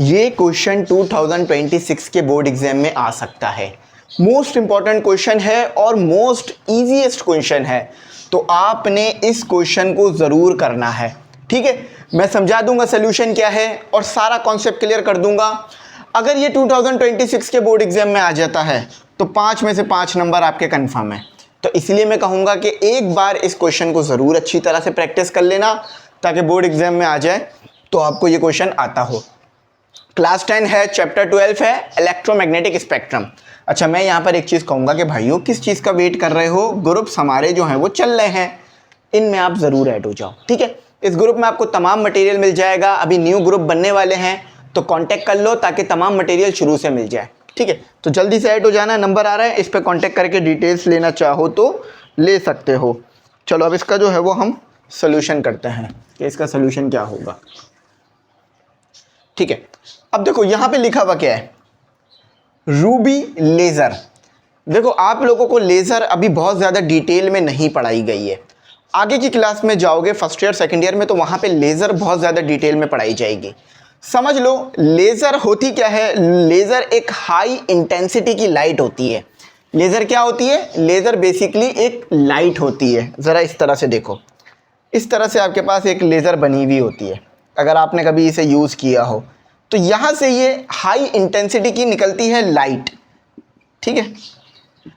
ये क्वेश्चन 2026 के board exam में आ सकता है। मोस्ट इंपॉर्टेंट क्वेश्चन है और मोस्ट इजीएस्ट क्वेश्चन है, तो आपने इस क्वेश्चन को ज़रूर करना है। ठीक है, मैं समझा दूंगा सोल्यूशन क्या है और सारा कॉन्सेप्ट क्लियर कर दूंगा। अगर ये 2026 के बोर्ड एग्जाम में आ जाता है तो 5 में से 5 नंबर आपके कन्फर्म है। तो इसलिए मैं कहूँगा कि एक बार इस क्वेश्चन को ज़रूर अच्छी तरह से प्रैक्टिस कर लेना, ताकि बोर्ड एग्जाम में आ जाए तो आपको ये क्वेश्चन आता हो। क्लास 10 है, चैप्टर 12 है, इलेक्ट्रोमैग्नेटिक स्पेक्ट्रम। अच्छा, मैं यहाँ पर एक चीज़ कहूँगा कि भाइयों किस चीज़ का वेट कर रहे हो, ग्रुप्स हमारे जो हैं वो चल रहे हैं, इनमें आप ज़रूर ऐड हो जाओ। ठीक है, इस ग्रुप में आपको तमाम मटेरियल मिल जाएगा। अभी न्यू ग्रुप बनने वाले हैं तो कांटेक्ट कर लो ताकि तमाम मटेरियल शुरू से मिल जाए। ठीक है, तो जल्दी से ऐड हो जाना, नंबर आ रहा है, इस पर कांटेक्ट करके डिटेल्स लेना चाहो तो ले सकते हो। चलो अब इसका जो है वो हम सोल्यूशन करते हैं कि इसका सोल्यूशन क्या होगा। ठीक है, अब देखो यहाँ पे लिखा हुआ क्या है, रूबी लेज़र। देखो आप लोगों को लेज़र अभी बहुत ज़्यादा डिटेल में नहीं पढ़ाई गई है। आगे की क्लास में जाओगे फर्स्ट ईयर सेकंड ईयर में तो वहाँ पे लेज़र बहुत ज़्यादा डिटेल में पढ़ाई जाएगी। समझ लो लेज़र होती क्या है। लेज़र एक हाई इंटेंसिटी की लाइट होती है। लेज़र क्या होती है? लेज़र बेसिकली एक लाइट होती है। ज़रा इस तरह से देखो, इस तरह से आपके पास एक लेज़र बनी हुई होती है, अगर आपने कभी इसे यूज़ किया हो तो यहाँ से ये हाई इंटेंसिटी की निकलती है लाइट। ठीक है,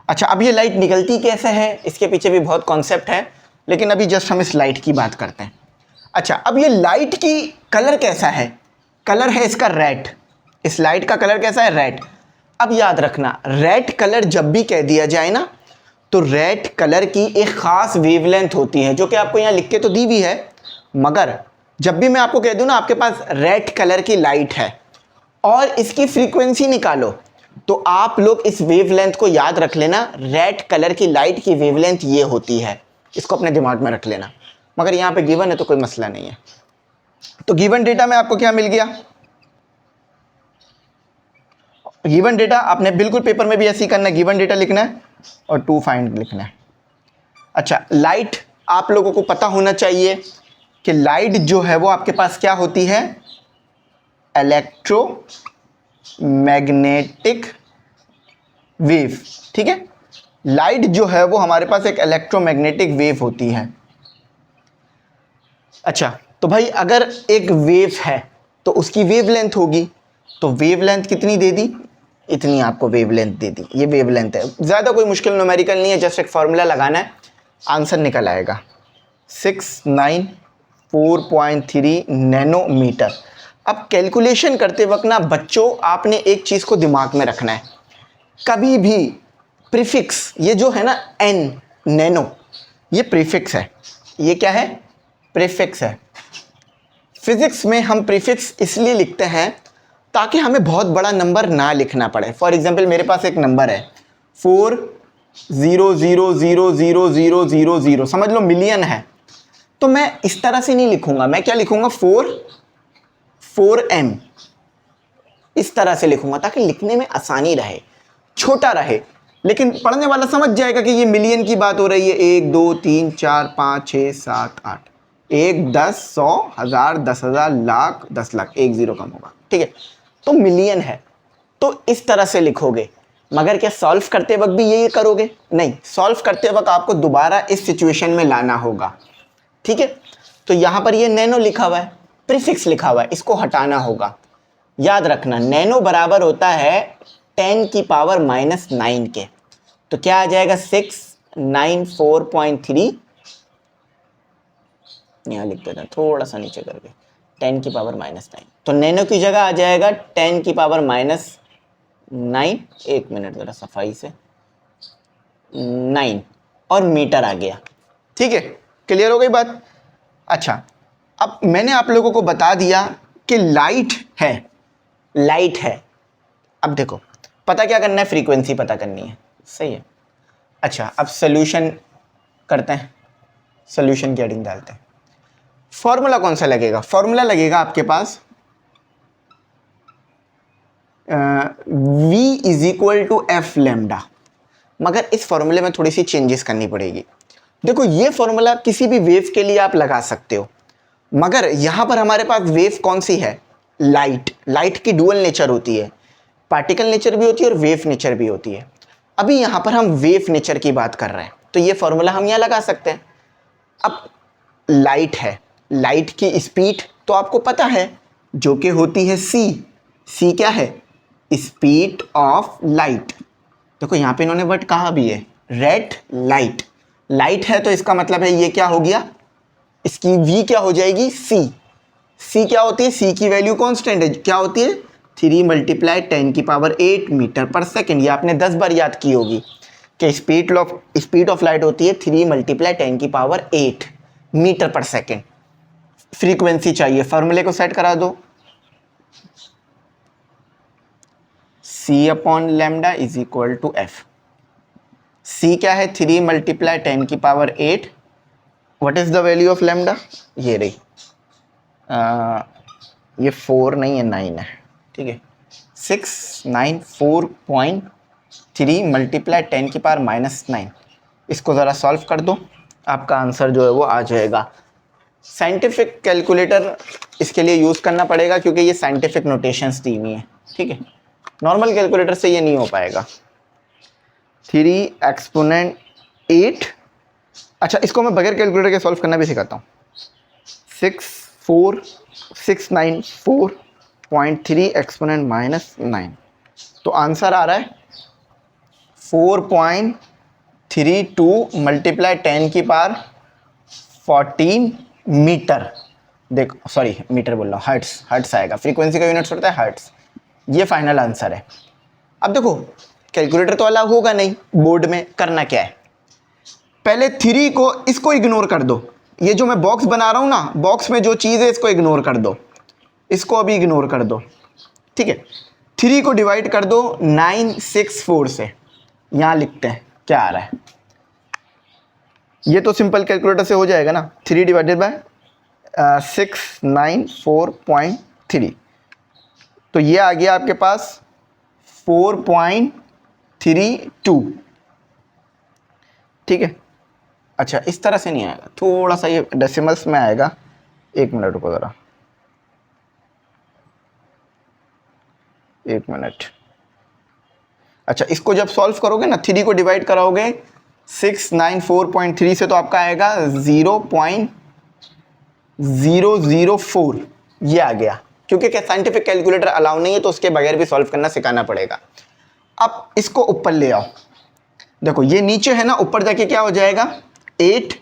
अच्छा अब ये लाइट निकलती कैसे है, इसके पीछे भी बहुत कॉन्सेप्ट है, लेकिन अभी जस्ट हम इस लाइट की बात करते हैं। अच्छा, अब ये लाइट की कलर कैसा है? कलर है इसका रेड। इस लाइट का कलर कैसा है? रेड। अब याद रखना, रेड कलर जब भी कह दिया जाए ना तो रेड कलर की एक ख़ास वेवलेंथ होती है, जो कि आपको यहाँ लिख के तो दी हुई है, मगर जब भी मैं आपको कह दूं ना आपके पास रेड कलर की लाइट है और इसकी फ्रीक्वेंसी निकालो, तो आप लोग इस वेवलेंथ को याद रख लेना। रेड कलर की लाइट की वेवलेंथ ये होती है, इसको अपने दिमाग में रख लेना। मगर यहाँ पे गिवन है तो कोई मसला नहीं है। तो गिवन डेटा में आपको क्या मिल गया? गिवन डेटा आपने बिल्कुल पेपर में भी ऐसे ही करना है, गिवन डेटा लिखना है और टू फाइंड लिखना है। अच्छा, लाइट आप लोगों को पता होना चाहिए कि लाइट जो है वो आपके पास क्या होती है? Electromagnetic wave. ठीक है, लाइट जो है वो हमारे पास एक इलेक्ट्रोमैग्नेटिक वेव होती है। अच्छा, तो भाई अगर एक वेव है तो उसकी वेवलेंथ होगी, तो वेवलेंथ कितनी दे दी? इतनी आपको वेवलेंथ दे दी। ये वेवलेंथ है, ज़्यादा कोई मुश्किल न्यूमेरिकल नहीं है, जस्ट एक फार्मूला लगाना है, आंसर निकल आएगा 694.3 नैनोमीटर। अब कैलकुलेशन करते वक्त ना बच्चों आपने एक चीज़ को दिमाग में रखना है, कभी भी प्रीफिक्स, ये जो है ना एन, नैनो, ये प्रीफिक्स है। ये क्या है? प्रीफिक्स है। फिजिक्स में हम प्रीफिक्स इसलिए लिखते हैं ताकि हमें बहुत बड़ा नंबर ना लिखना पड़े। फॉर एग्जाम्पल मेरे पास एक नंबर है 400000000, समझ लो मिलियन है, तो मैं इस तरह से नहीं लिखूंगा। मैं क्या लिखूंगा? 4m, इस तरह से लिखूंगा ताकि लिखने में आसानी रहे, छोटा रहे, लेकिन पढ़ने वाला समझ जाएगा कि ये मिलियन की बात हो रही है। 1 2 3 4 5 6 7 8, 1 10 100 1000 10,000 लाख 10 लाख, 1 0 कम होगा। ठीक है, तो मिलियन है तो इस तरह से लिखोगे। मगर क्या सॉल्व करते वक्त भी यही करोगे? नहीं, सॉल्व करते वक्त आपको दोबारा इस सिचुएशन में लाना होगा। ठीक है, तो यहाँ पर ये नैनो लिखा हुआ है, प्रीफिक्स लिखा हुआ है, इसको हटाना होगा। याद रखना नैनो बराबर होता है 10 की पावर -9 के। तो क्या आ जाएगा? 694.3, यहाँ लिख देना थोड़ा सा नीचे करके, 10 की पावर -9। तो नैनो की जगह आ जाएगा 10 की पावर -9, एक मिनट ज़रा सफाई से, 9, और मीटर आ गया। ठीक है, क्लियर हो गई बात? अच्छा, अब मैंने आप लोगों को बता दिया कि लाइट है, लाइट है। अब देखो पता क्या करना है? फ्रीक्वेंसी पता करनी है, सही है। अच्छा, अब सोल्यूशन करते हैं, सोल्यूशन की हेडिंग डालते हैं। फॉर्मूला कौन सा लगेगा? फॉर्मूला लगेगा आपके पास V = F लैम्डा, मगर इस फॉर्मूले में थोड़ी सी चेंजेस करनी पड़ेगी। देखो ये फॉर्मूला किसी भी वेव के लिए आप लगा सकते हो, मगर यहाँ पर हमारे पास वेव कौन सी है? लाइट की डुअल नेचर होती है, पार्टिकल नेचर भी होती है और वेव नेचर भी होती है। अभी यहाँ पर हम वेव नेचर की बात कर रहे हैं, तो ये फॉर्मूला हम यहाँ लगा सकते हैं। अब लाइट है, लाइट की स्पीड तो आपको पता है जो कि होती है सी क्या है, स्पीड ऑफ लाइट। देखो यहाँ पे इन्होंने वर्ड कहा भी है, रेड लाइट। लाइट है तो इसका मतलब है ये क्या हो गया, इसकी v क्या हो जाएगी, c क्या होती है, c की वैल्यू कांस्टेंट है, क्या होती है 3 × 10⁸ मीटर पर सेकेंड। ये आपने 10 बार याद की होगी कि स्पीड ऑफ लाइट होती है 3 × 10⁸ मीटर पर सेकेंड। फ्रीक्वेंसी चाहिए, फॉर्मूले को सेट करा दो, c/λ is equal to f। c क्या है 3 × 10⁸। What is the value of lambda, ये रही, ये 4 नहीं है 9 है, ठीक है, 694.3 × 10⁻⁻9। इसको ज़रा सॉल्व कर दो, आपका आंसर जो है वो आ जाएगा। साइंटिफिक कैलकुलेटर इसके लिए यूज़ करना पड़ेगा क्योंकि ये साइंटिफिक नोटेशंस दी हुई हैं, ठीक है, नॉर्मल कैलकुलेटर से ये नहीं हो पाएगा। 3 एक्सपोनेंट 8, अच्छा इसको मैं बगैर कैलकुलेटर के सॉल्व करना भी सिखाता हूँ। 694.3 एक्सपोनेंट -9, तो आंसर आ रहा है 4.32 × 10⁻14 मीटर। देखो सॉरी मीटर बोल रहा हूँ, हर्ट्स आएगा, फ्रीक्वेंसी का यूनिट्स होता है हर्ट्स। ये फाइनल आंसर है। अब देखो कैलकुलेटर तो अलाउ होगा नहीं, बोर्ड में करना क्या है, पहले 3 को इसको इग्नोर कर दो, ये जो मैं बॉक्स बना रहा हूँ ना, बॉक्स में जो चीज़ है इसको इग्नोर कर दो, इसको अभी इग्नोर कर दो, ठीक है। 3 को डिवाइड कर दो 964 से, यहाँ लिखते हैं क्या आ रहा है, ये तो सिंपल कैलकुलेटर से हो जाएगा ना, 3 डिवाइडेड बाय 694.3, तो ये आ गया आपके पास 4.32, ठीक है। अच्छा इस तरह से नहीं आएगा, थोड़ा सा ये डेसिमल्स में आएगा, 1 मिनट रुको ज़रा, 1 मिनट। अच्छा इसको जब सॉल्व करोगे ना, 3 को डिवाइड कराओगे 694.3 से तो आपका आएगा 0.004, ये आ गया। क्योंकि साइंटिफिक कैलकुलेटर अलाउ नहीं है तो उसके बगैर भी सॉल्व करना सिखाना पड़ेगा। अब इसको ऊपर ले आओ, देखो ये नीचे है ना, ऊपर जाके क्या हो जाएगा 8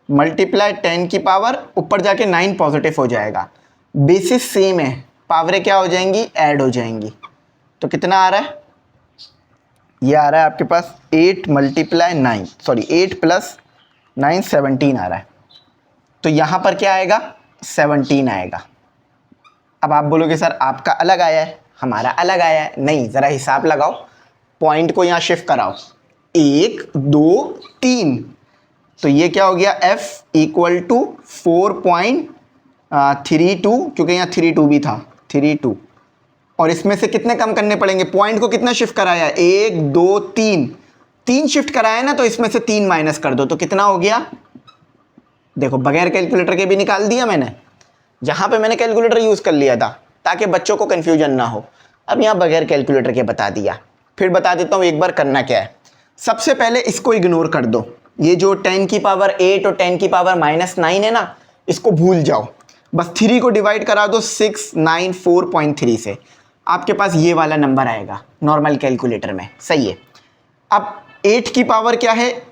× 10⁻, ऊपर जाके 9 पॉजिटिव हो जाएगा, बेसिस सेम है, पावरें क्या हो जाएंगी, ऐड हो जाएंगी। तो कितना आ रहा है, ये आ रहा है आपके पास 8 + 9 सॉरी 8 + 9 17 आ रहा है, तो यहाँ पर क्या आएगा 17 आएगा। अब आप बोलोगे सर आपका अलग आया है हमारा अलग आया है, नहीं, ज़रा हिसाब लगाओ, पॉइंट को यहाँ शिफ्ट कराओ, 1 2 3, तो ये क्या हो गया f = 4.32, क्योंकि यहाँ 32 भी था, 32, और इसमें से कितने कम करने पड़ेंगे, पॉइंट को कितना शिफ्ट कराया, 1 2 3 शिफ्ट कराया ना, तो इसमें से 3 माइनस कर दो, तो कितना हो गया, देखो बगैर कैलकुलेटर के भी निकाल दिया मैंने, जहाँ पे मैंने कैलकुलेटर यूज़ कर लिया था ताकि बच्चों को कन्फ्यूजन ना हो, अब यहाँ बगैर कैलकुलेटर के बता दिया। फिर बता देता हूँ एक बार करना क्या है। सबसे पहले इसको इग्नोर कर दो, ये जो 10⁸ और 10⁻⁻9 है ना, इसको भूल जाओ, बस 3 को डिवाइड करा दो 694.3 से, आपके पास ये वाला नंबर आएगा नॉर्मल कैलकुलेटर में, सही है। अब 8 की पावर क्या है,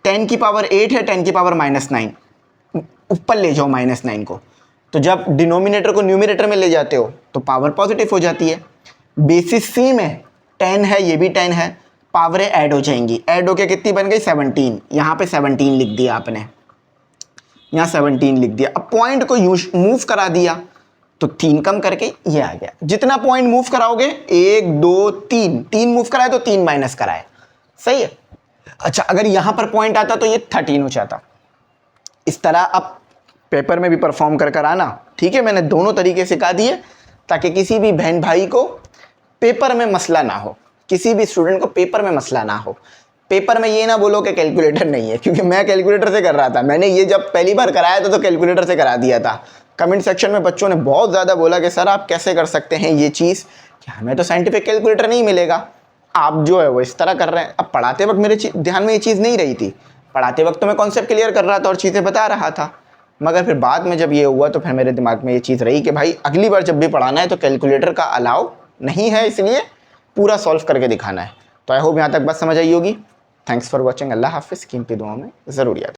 10 की पावर 8 है, 10⁻⁻9 ऊपर ले जाओ -9 को, तो जब डिनोमिनेटर को न्यूमरेटर में ले जाते हो तो पावर पॉजिटिव हो जाती है, बेसिस सेम है, 10 है ये भी 10 है, पावरें ऐड हो जाएंगी, ऐड होके कितनी बन गई 17, यहाँ पे 17 लिख दिया आपने, यहाँ 17 लिख दिया। अब पॉइंट को मूव करा दिया तो 3 कम करके ये आ गया, जितना पॉइंट मूव कराओगे 1 2 3 मूव कराए तो 3 माइनस कराए, सही है। अच्छा अगर यहाँ पर पॉइंट आता तो ये 13 हो जाता। इस तरह अब पेपर में भी परफॉर्म कर आना, ठीक है, मैंने दोनों तरीके सिखा दिए ताकि किसी भी बहन भाई को पेपर में मसला ना हो, किसी भी स्टूडेंट को पेपर में मसला ना हो। पेपर में ये ना बोलो कि कैलकुलेटर नहीं है, क्योंकि मैं कैलकुलेटर से कर रहा था, मैंने ये जब पहली बार कराया था तो कैलकुलेटर से करा दिया था, कमेंट सेक्शन में बच्चों ने बहुत ज़्यादा बोला कि सर आप कैसे कर सकते हैं ये चीज़, कि हमें तो साइंटिफिक कैलकुलेटर नहीं मिलेगा, आप जो है वो इस तरह कर रहे हैं। अब पढ़ाते वक्त मेरे ध्यान में ये चीज़ नहीं रही थी, पढ़ाते वक्त तो मैं कॉन्सेप्ट क्लियर कर रहा था और चीज़ें बता रहा था, मगर फिर बाद में जब ये हुआ तो फिर मेरे दिमाग में ये चीज़ रही कि भाई अगली बार जब भी पढ़ाना है तो कैलकुलेटर का अलाउ नहीं है, इसलिए पूरा सॉल्व करके दिखाना है। तो आई होप यहाँ तक बात समझ आई होगी। Thanks for watching. अल्लाह हाफिज़। कीमती दुआओं में ज़रूर याद